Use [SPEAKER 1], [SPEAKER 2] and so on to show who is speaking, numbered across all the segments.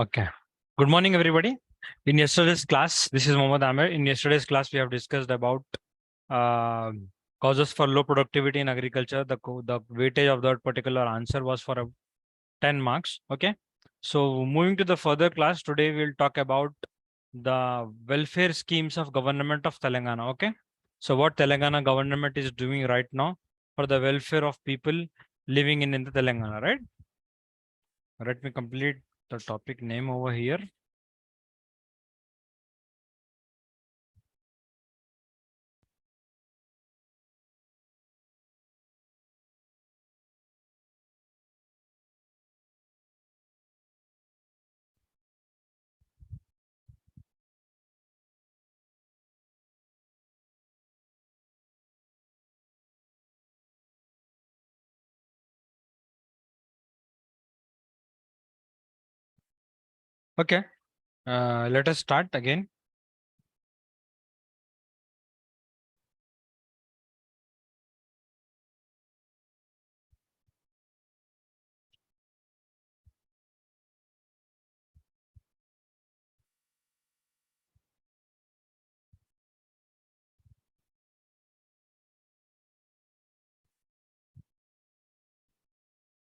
[SPEAKER 1] Okay. Good morning, everybody. In yesterday's class, this is Mohammad Aamir. In yesterday's class, we have discussed about uh, causes for low productivity in agriculture. The weightage of that particular answer was for 10 marks. Okay. So moving to the further class, today we'll talk about the welfare schemes of government of Telangana. Okay. So what Telangana government is doing right now for the welfare of people living in the Telangana, right? Let me complete the topic name over here. Okay. Let us start again.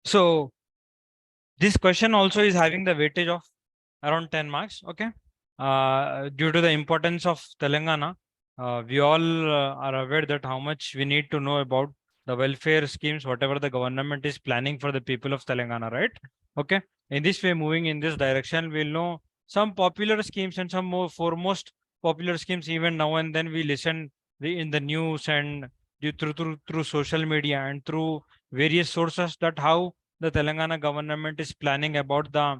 [SPEAKER 1] So this question also is having the weightage of around 10 marks. Okay. Due to the importance of Telangana, we all are aware that how much we need to know about the welfare schemes, whatever the government is planning for the people of Telangana, right? Okay. In this way, moving in this direction, we'll know some popular schemes and some more foremost popular schemes. Even now and then, we listen in the news and through social media and through various sources that how the Telangana government is planning about the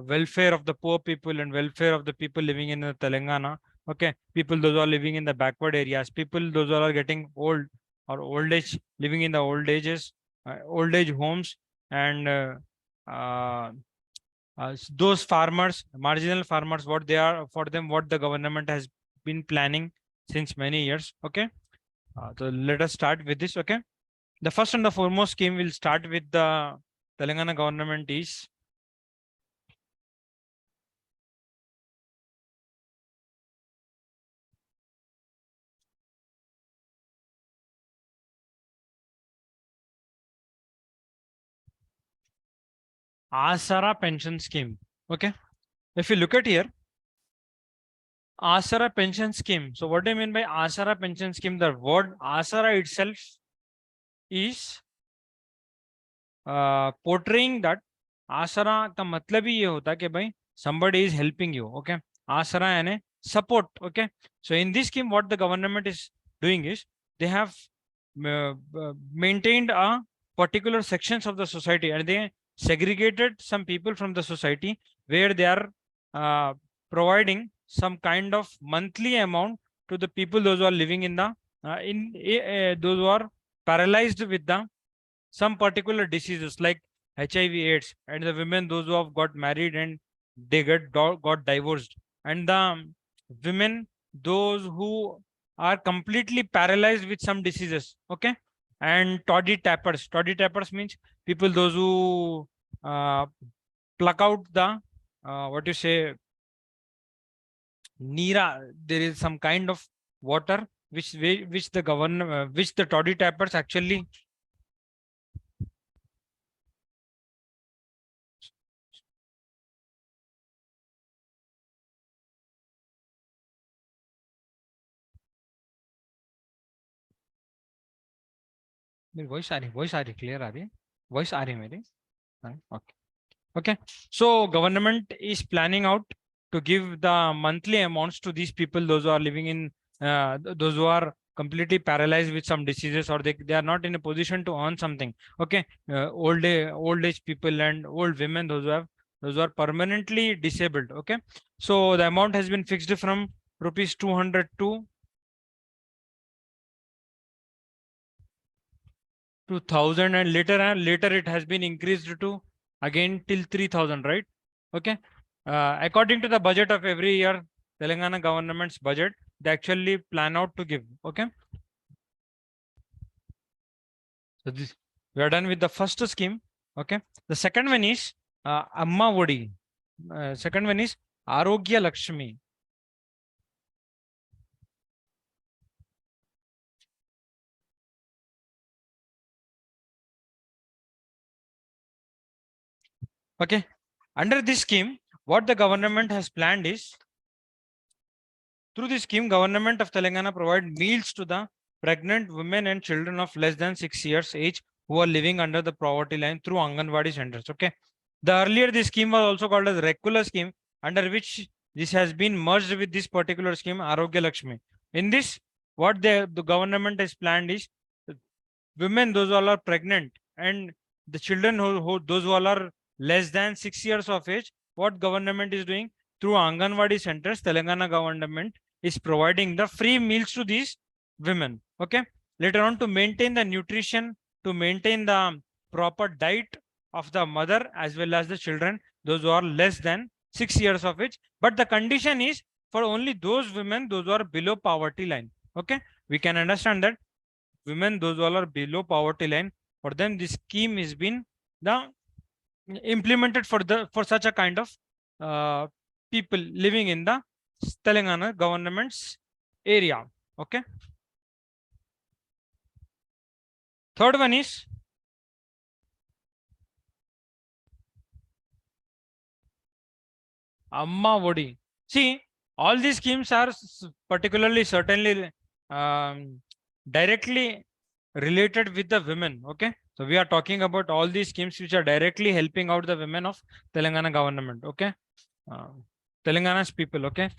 [SPEAKER 1] welfare of the poor people and welfare of the people living in Telangana. Okay, people those who are living in the backward areas, people those who are getting old or old age, living in the old age homes, and those farmers, marginal farmers, what they are for them, what the government has been planning since many years. Okay, so let us start with this. Okay, the first and the foremost scheme will start with the Telangana government is Asara pension scheme. Okay. If you look at here, Asara pension scheme. So what do you mean by Asara pension scheme? The word Asara itself is portraying that Asara का मतलब ही ये होता है कि भाई somebody is helping you. Okay. Asara यानी support. Okay. So in this scheme, what the government is doing is they have maintained a particular sections of the society and they segregated some people from the society where they are uh, providing some kind of monthly amount to the people those who are living in the those who are paralyzed with the some particular diseases like HIV/AIDS, and the women those who have got married and they got divorced, and the women those who are completely paralyzed with some diseases. Okay, and toddy tappers. Toddy tappers means people those who uh, pluck out the what you say nira. There is some kind of water which the which the toddy tappers actually मेरी voice आ रही clear आ रही है voice आ रही है मेरी okay. Okay, so government is planning out to give the monthly amounts to these people those who are living in those who are completely paralyzed with some diseases, or they are not in a position to earn something. Okay, old age people and old women those who are permanently disabled. Okay, so the amount has been fixed from rupees 200 to 2000, and later it has been increased to again till 3000, right? Okay, according to the budget of every year, Telangana government's budget, they actually plan out to give. Okay, so this, we are done with the first scheme. Okay, the second one is Amma Odi. second one is Arogya Lakshmi. Okay. Under this scheme, what the government has planned is, through this scheme, government of Telangana provide meals to the pregnant women and children of less than 6 years age who are living under the poverty line through Anganwadi centers. Okay. The earlier this scheme was also called as regular scheme, under which this has been merged with this particular scheme, Arogya Lakshmi. In this, what the government has planned is, women those who all are pregnant and the children who those who all are less than 6 years of age, what government is doing through Anganwadi centers, Telangana government is providing the free meals to these women. Okay. Later on, to maintain the nutrition, to maintain the proper diet of the mother as well as the children, those who are less than 6 years of age. But the condition is for only those women, those who are below poverty line. Okay. We can understand that women, those who are below poverty line, for them this scheme has been the implemented for such a kind of people living in the Telangana government's area. Okay. Third one is Amma Vodi. See, all these schemes are particularly certainly directly related with the women. Okay. So we are talking about all these schemes which are directly helping out the women of Telangana government. Okay. Telangana's people. Okay.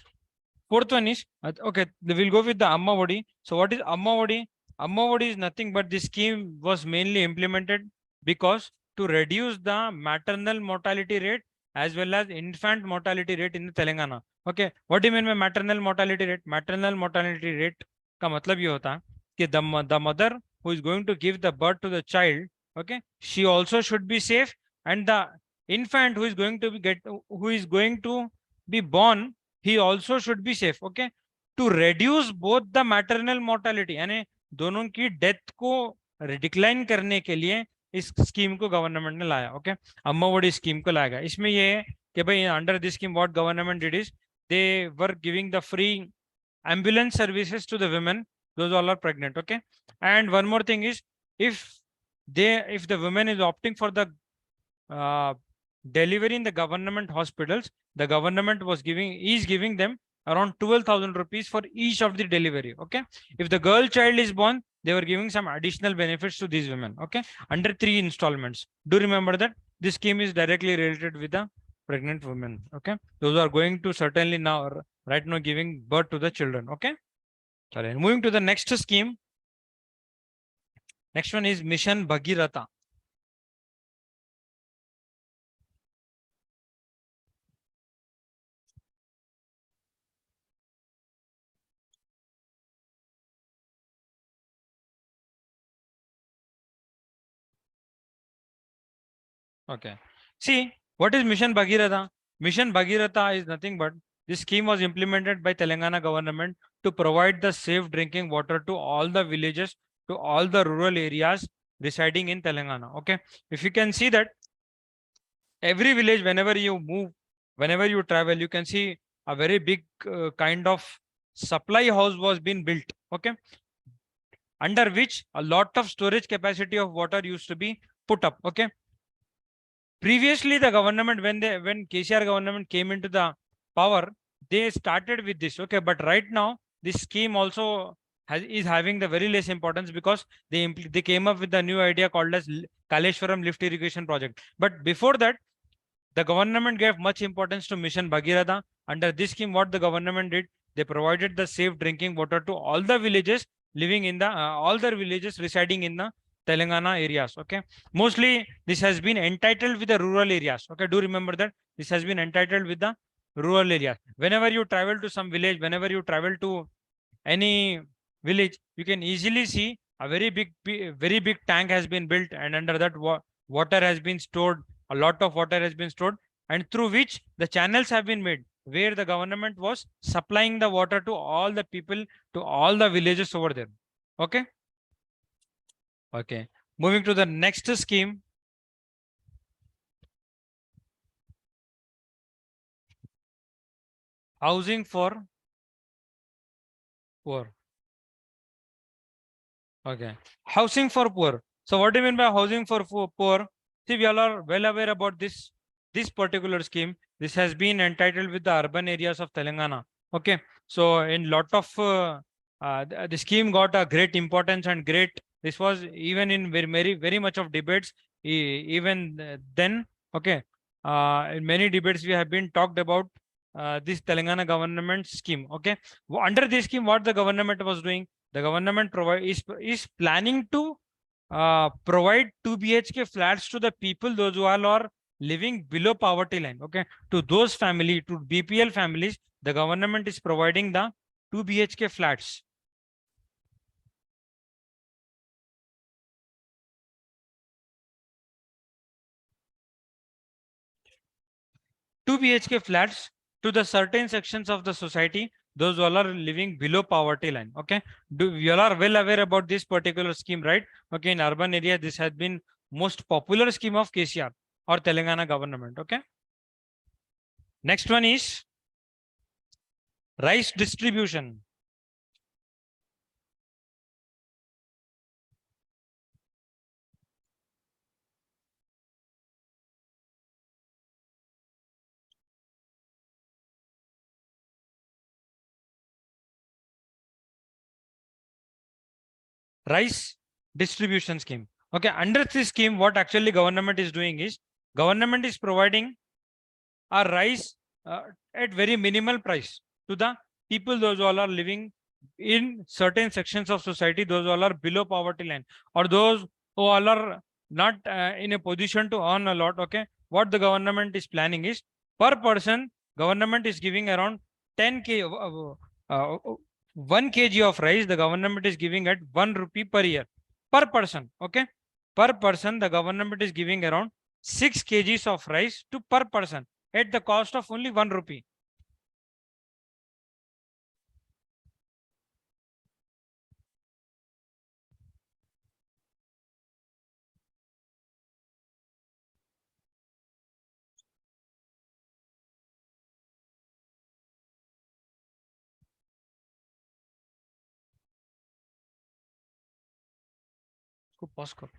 [SPEAKER 1] Fourth one is, okay, we'll go with the Amma Vodi. So what is Amma Vodi? Amma Vodi is nothing but this scheme was mainly implemented because to reduce the maternal mortality rate as well as infant mortality rate in Telangana. Okay, what do you mean by maternal mortality rate? Maternal mortality rate का मतलब ये होता है कि the mother who is going to give the birth to the child, okay, she also should be safe, and the infant who is going to be born, he also should be safe. Okay, to reduce both the maternal mortality यानी दोनों की death को decline करने के लिए इस scheme को government ने लाया. ओके, अम्मा वोडी स्कीम को लाएगा. इसमें ये है कि भाई under this scheme what government did is they were giving the free ambulance services to the women those all are pregnant. Okay, and one more thing is, if if the woman is opting for the uh, delivery in the government hospitals, the government is giving them around 12,000 rupees for each of the delivery. Okay, if the girl child is born, they were giving some additional benefits to these women. Okay, under 3 installments. Do remember that this scheme is directly related with the pregnant women. Okay, those are going to certainly now right now giving birth to the children. Okay, sorry. Moving to the next scheme. Next one is Mission Bhagirath. Okay. See, what is Mission Bhagirath? Mission Bhagirath is nothing but this scheme was implemented by Telangana government to provide the safe drinking water to all the villages, to all the rural areas residing in Telangana. Okay. If you can see that every village, whenever you move, whenever you travel, you can see a very big kind of supply house was being built. Okay. Under which a lot of storage capacity of water used to be put up. Okay. Previously the government, when KCR government came into the power, they started with this. Okay, but right now this scheme also is having the very less importance because they came up with the new idea called as Kaleshwaram lift irrigation project. But before that, the government gave much importance to Mission Bhagirath. Under this scheme, what the government did, they provided the safe drinking water to all the villages living in the all the villages residing in the Telangana areas. Okay, mostly this has been entitled with the rural areas. Okay, do remember that this has been entitled with the rural areas. Whenever you travel to some village, whenever you travel to any village, you can easily see a very big tank has been built, and under that water has been stored. A lot of water has been stored, and through which the channels have been made, where the government was supplying the water to all the people, to all the villages over there. Okay. Okay. Moving to the next scheme. housing for poor. Okay. Housing for poor. So what do you mean by housing for poor? See, we all are well aware about this particular scheme. This has been entitled with the urban areas of Telangana. Okay. So in lot of the scheme got a great importance and great. This was even in very much of debates even then. Okay. In many debates we have been talked about this Telangana government scheme. Okay. Under this scheme, what the government was doing, the government is planning to provide 2 BHK flats to the people, those who all are living below poverty line. Okay, to those family, to BPL families, the government is providing the 2 BHK flats. 2 BHK flats to the certain sections of the society, those who all are living below poverty line. Okay, you all are well aware about this particular scheme, right? Okay, in urban area, this has been most popular scheme of KCR or Telangana government. Okay, next one is rice distribution. Rice distribution scheme. Okay, under this scheme, what actually government is doing is government is providing a rice at very minimal price to the people, those all are living in certain sections of society, those all are below poverty line, or those who all are not in a position to earn a lot. Okay, what the government is planning is per person, government is giving around 10 k 1 kg of rice, the government is giving at 1 rupee per year per person. Okay, per person, the government is giving around 6 kgs of rice to per person at the cost of only 1 rupee. Pause करो.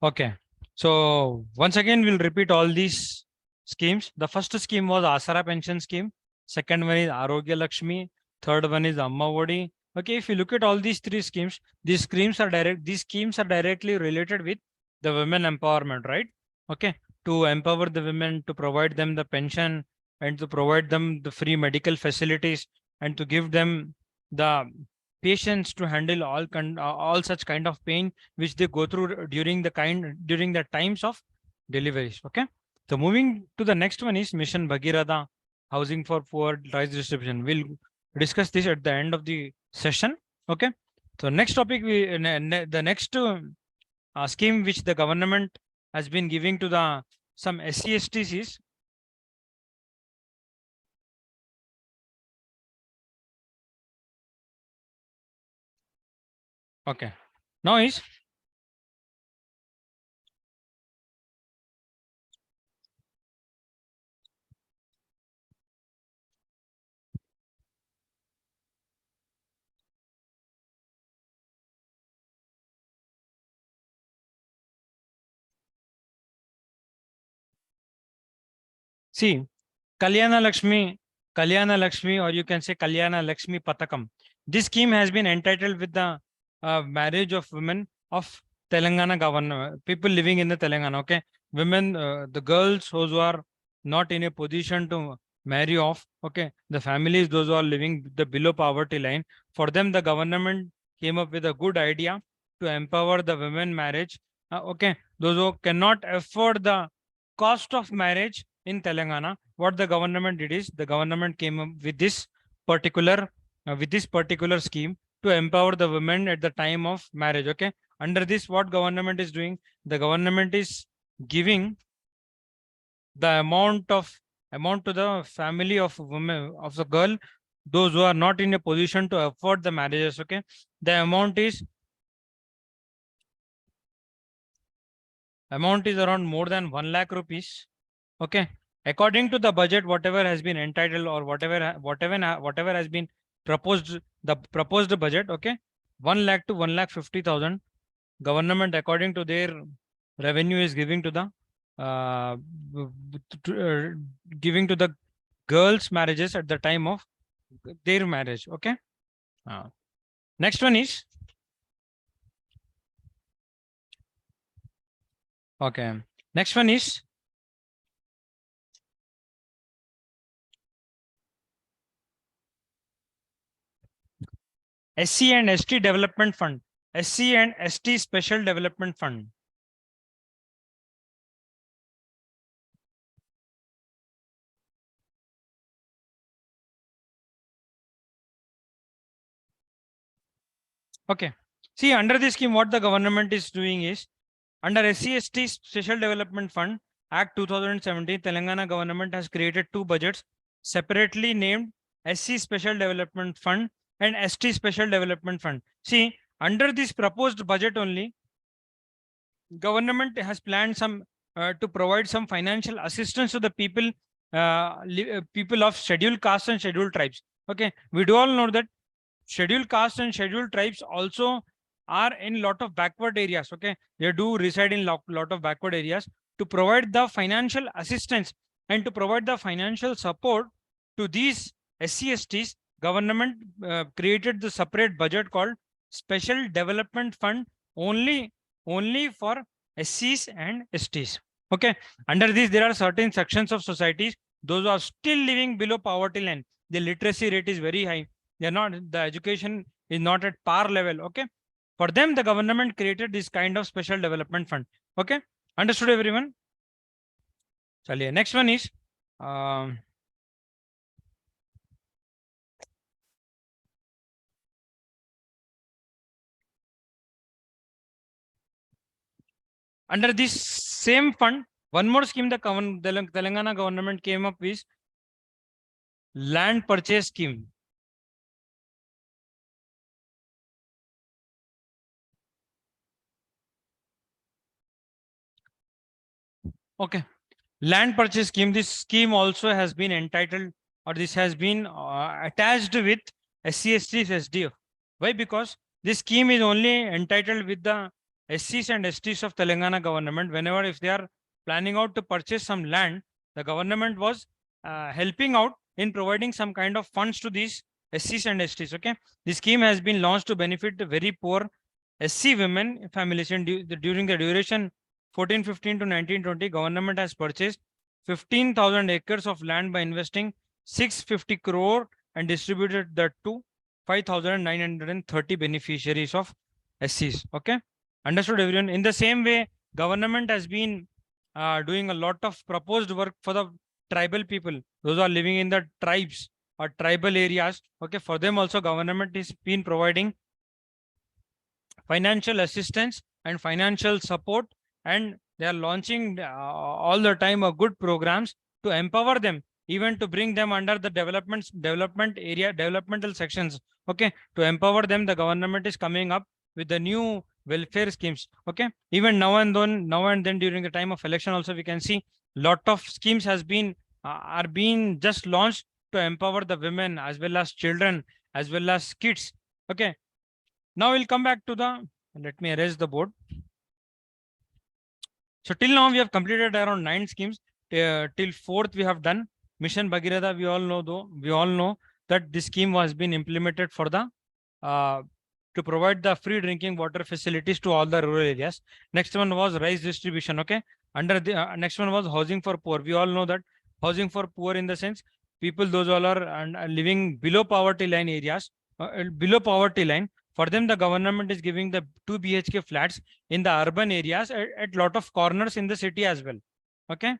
[SPEAKER 1] Okay. So once again, we'll repeat all these schemes. The first scheme was Asara pension scheme. Second one is Arogya Lakshmi. Third one is Amma Vodi. Okay, if you look at all these three schemes, these schemes are directly related with the women empowerment, right? Okay. To empower the women, to provide them the pension and to provide them the free medical facilities and to give them the patience to handle all such kind of pain which they go through during the times of deliveries. Okay, so moving to the next one is Mission Bhagirath, housing for poor, rice distribution. We'll discuss this at the end of the session. Okay, so next topic, the next scheme which the government has been giving to the some SC/STs is okay. Now is see Kalyana Lakshmi, or you can say Kalyana Lakshmi Patakam. This scheme has been entitled with the marriage of women of Telangana government, people living in the Telangana. Okay, women, the girls who are not in a position to marry off. Okay, the families, those who are living the below poverty line. For them, the government came up with a good idea to empower the women marriage. Okay, those who cannot afford the cost of marriage in Telangana, what the government did is the government came up with this particular scheme to empower the women at the time of marriage. Okay, under this, what government is doing, the government is giving the amount to the family of women of the girl, those who are not in a position to afford the marriages. Okay, the amount is amount is around more than 1 lakh rupees. Okay. According to the budget, whatever has been entitled or whatever has been proposed, the proposed budget, okay, 1 lakh to 1 lakh 50,000 government according to their revenue is giving to the uh, giving to the girls marriages at the time of their marriage. Okay. Next one is okay. Next one is SC and ST Development Fund. SC and ST Special Development Fund. Okay. See, under this scheme, what the government is doing is, under SC/ST Special Development Fund Act 2017, Telangana government has created two budgets separately named SC Special Development Fund and ST Special Development Fund. See, under this proposed budget only, government has planned some to provide some financial assistance to the people, people of scheduled castes and scheduled tribes. Okay, we do all know that scheduled castes and scheduled tribes also are in lot of backward areas. Okay, they do reside in lot of backward areas. To provide the financial assistance and to provide the financial support to these SC/STs, government created the separate budget called Special Development Fund only for SCs and STs. Okay, under this there are certain sections of societies those are still living below poverty line. The literacy rate is very high. They're not, the education is not at par level. Okay, for them the government created this kind of special development fund. Okay, understood everyone? Chaliye, next one is under this same fund, one more scheme the Telangana government came up with, land purchase scheme. Okay, land purchase scheme. This scheme also has been entitled, or this has been attached with SC/STs SDF. Why? Because this scheme is only entitled with the SCs and STs of Telangana government. Whenever if they are planning out to purchase some land, the government was helping out in providing some kind of funds to these SCs and STs. Okay, this scheme has been launched to benefit the very poor SC women families, and during the duration 1415 to 1920, government has purchased 15,000 acres of land by investing 650 crore and distributed that to 5,930 beneficiaries of SCs. Okay, understood everyone? In the same way, government has been doing a lot of proposed work for the tribal people, those are living in the tribes or tribal areas. Okay, for them also government is been providing financial assistance and financial support, and they are launching all the time a good programs to empower them, even to bring them under the developmental sections. Okay, to empower them, the government is coming up with the new welfare schemes. Okay, even now and then during the time of election also we can see lot of schemes has been are being just launched to empower the women as well as children as well as kids. Okay, now we'll come back to the, let me erase the board. So till now we have completed around 9 schemes. Till 4th we have done Mission Bhagirath. We all know that this scheme was been implemented for the to provide the free drinking water facilities to all the rural areas. Next one was rice distribution. Okay, under the next one was housing for poor. We all know that housing for poor in the sense people those all are living below poverty line areas, below poverty line. For them, the government is giving the 2 BHK flats in the urban areas at lot of corners in the city as well. Okay.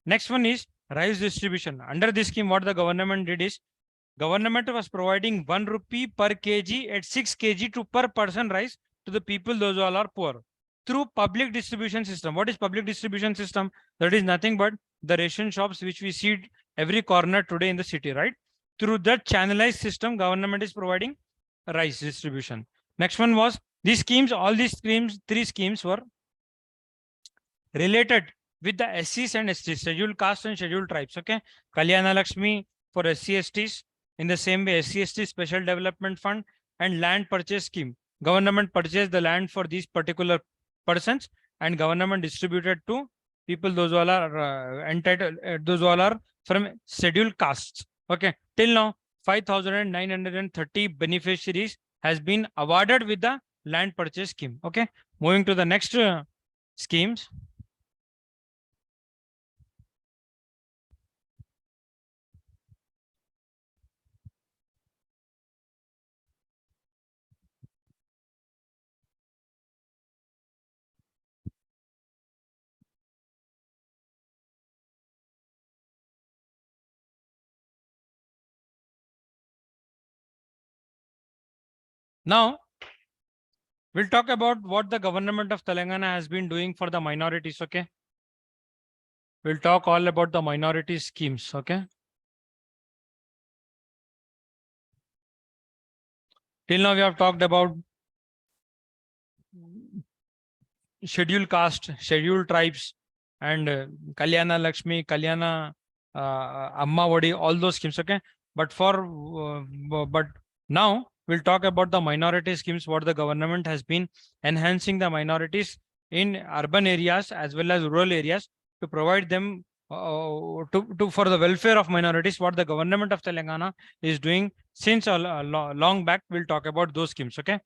[SPEAKER 1] Next one is rice distribution. Under this scheme, what the government did is, government was providing 1 rupee per kg at 6 kg to per person rice to the people those all are poor through public distribution system. What is public distribution system? That is nothing but the ration shops which we see every corner today in the city, right? Through that channelized system, government is providing rice distribution. Next one was these schemes, all these schemes, 3 schemes were related with the SCs and STs, scheduled caste and scheduled tribes. Okay, Kalyana Lakshmi for SC STs. In the same way, SC ST Special Development Fund and land purchase scheme. Government purchased the land for these particular persons, and government distributed to people those who all are entitled, those who all are from scheduled castes. Okay, till now 5,930 beneficiaries has been awarded with the land purchase scheme. Okay, moving to the next schemes. Now, we'll talk about what the government of Telangana has been doing for the minorities. Okay, we'll talk all about the minority schemes. Okay, till now we have talked about scheduled caste, scheduled tribes, and Kalyana Lakshmi, Kalyana Amma Vadi, all those schemes. Okay, but but now we'll talk about the minority schemes, what the government has been enhancing the minorities in urban areas as well as rural areas to provide them for the welfare of minorities, what the government of Telangana is doing since a long back. We'll talk about those schemes. Okay.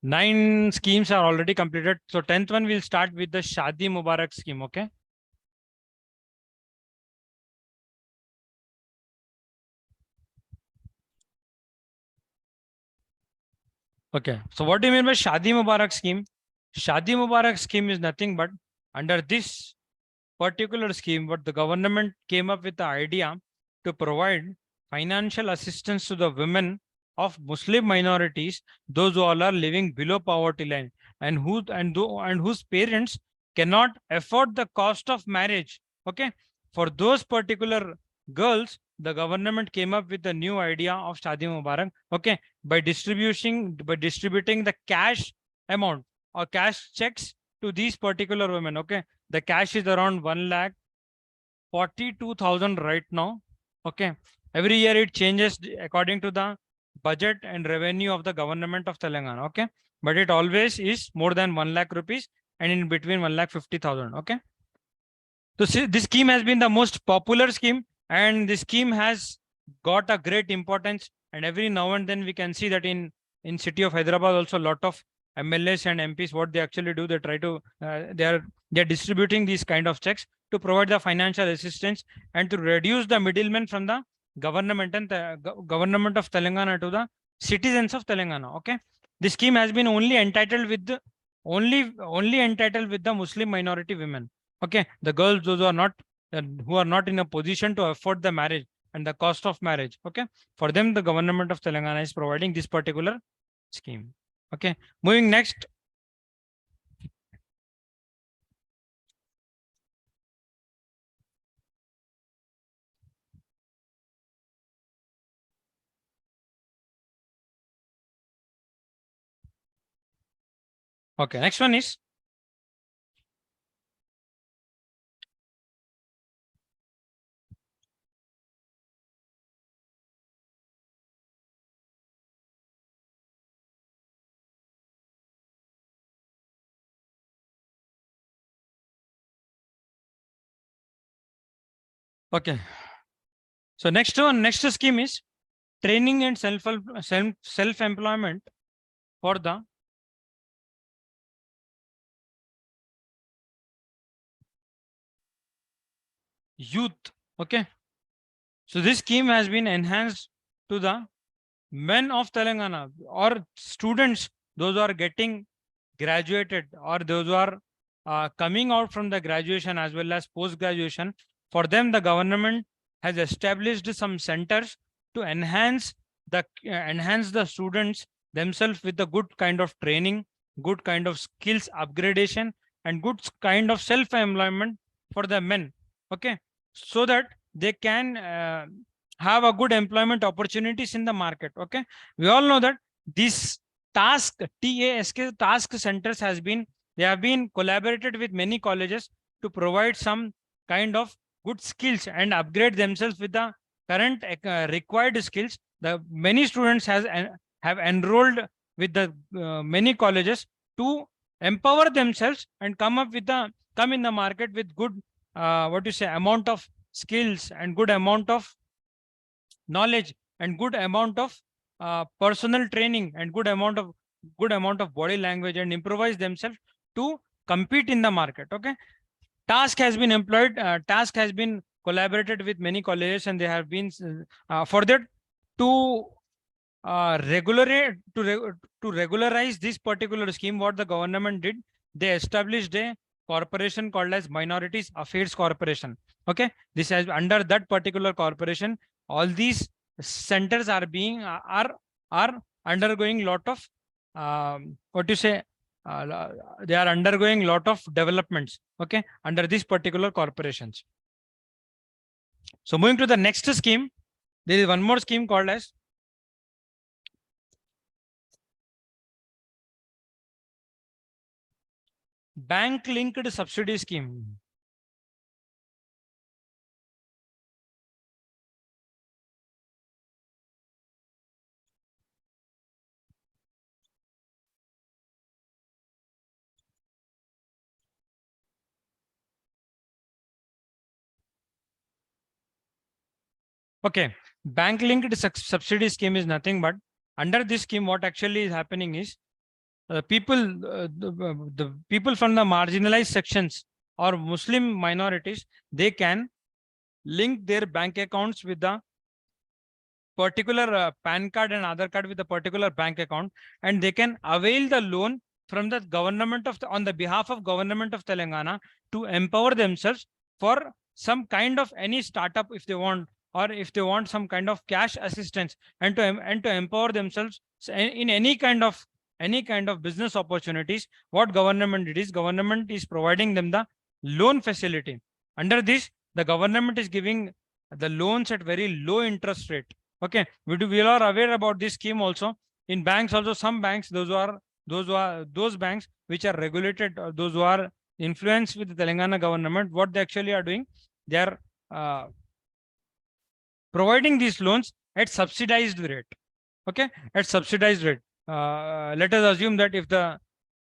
[SPEAKER 1] 9 schemes are already completed. So 10th one we'll start with the Shadi Mubarak scheme. Okay. Okay. So what do you mean by Shadi Mubarak scheme? Shadi Mubarak scheme is nothing but under this particular scheme, what the government came up with the idea to provide financial assistance to the women of Muslim minorities, those who all are living below poverty line and whose parents cannot afford the cost of marriage. Okay, for those particular girls, the government came up with a new idea of Shadi Mubarak. Okay, by distributing the cash amount or cash checks to these particular women. Okay, the cash is around 1,42,000 right now. Okay, every year it changes according to the budget and revenue of the government of Telangana. Okay, but it always is more than 1 lakh rupees and in between 1,50,000. Okay, so this scheme has been the most popular scheme, and this scheme has got a great importance. And every now and then we can see that in city of Hyderabad also a lot of MLAs and MPs, what they actually do, they try to they're distributing these kind of checks to provide the financial assistance and to reduce the middlemen from the government and the government of Telangana to the citizens of Telangana. Okay, this scheme has been only entitled with the Muslim minority women. Okay, the girls those who are not in a position to afford the marriage and the cost of marriage. Okay, for them the government of Telangana is providing this particular scheme. Okay, moving next. Okay, next one is okay. So next scheme is training and self-employment for the youth. Okay, so this scheme has been enhanced to the men of Telangana or students, those who are getting graduated or those who are coming out from the graduation as well as post graduation. For them the government has established some centers to enhance the students themselves with a good kind of training, good kind of skills upgradation, and good kind of self-employment for the men. Okay, so that they can have a good employment opportunities in the market. Okay, we all know that this task centers has been they have been collaborated with many colleges to provide some kind of good skills and upgrade themselves with the current required skills. The many students have enrolled with the many colleges to empower themselves and come in the market with good amount of skills and good amount of knowledge and good amount of personal training and good amount of body language, and improvise themselves to compete in the market. Okay, task has been collaborated with many colleges, and they have been for that to regularize this particular scheme. What the government did, they established a corporation called as Minorities Affairs Corporation. Okay, this has under that particular corporation, all these centers are undergoing lot of they are undergoing lot of developments. Okay, under these particular corporations. So moving to the next scheme, there is one more scheme called as bank linked subsidy scheme. Okay, bank linked subsidy scheme is nothing but, under this scheme, what actually is happening is the people from the marginalized sections or Muslim minorities, they can link their bank accounts with the particular PAN card and Aadhaar card with a particular bank account, and they can avail the loan from the government on the behalf of government of Telangana to empower themselves for some kind of any startup if they want, or if they want some kind of cash assistance, and to empower themselves in any kind of business opportunities. What government did is, government is providing them the loan facility. Under this, the government is giving the loans at very low interest rate. Okay, we are aware about this scheme also. In banks also, some banks, those banks which are regulated, those who are influenced with the Telangana government, what they actually are doing, they are providing these loans at subsidized rate. Okay, at subsidized rate. Let us assume that if the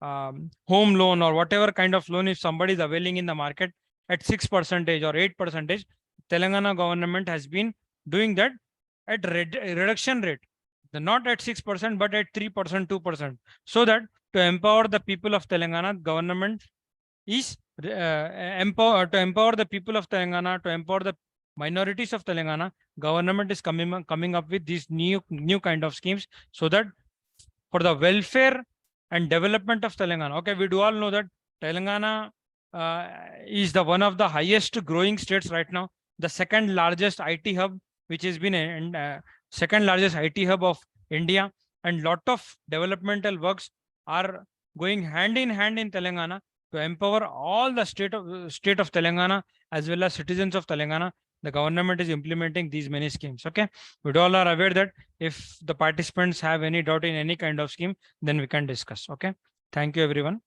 [SPEAKER 1] home loan or whatever kind of loan, if somebody is availing in the market at 6% or 8%, Telangana government has been doing that at reduction rate, not at 6%, but at 3%, 2%, so that to empower the people of Telangana, government is to empower the people of Telangana, to empower the minorities of Telangana, government is coming up with these new kind of schemes, so that for the welfare and development of Telangana. Okay, we do all know that Telangana is the one of the highest growing states right now, the second largest IT hub, which has been second largest IT hub of India, and lot of developmental works are going hand in hand in Telangana to empower all the state of Telangana as well as citizens of Telangana. The government is implementing these many schemes. Okay, we all are aware that if the participants have any doubt in any kind of scheme, then we can discuss. Okay, thank you everyone.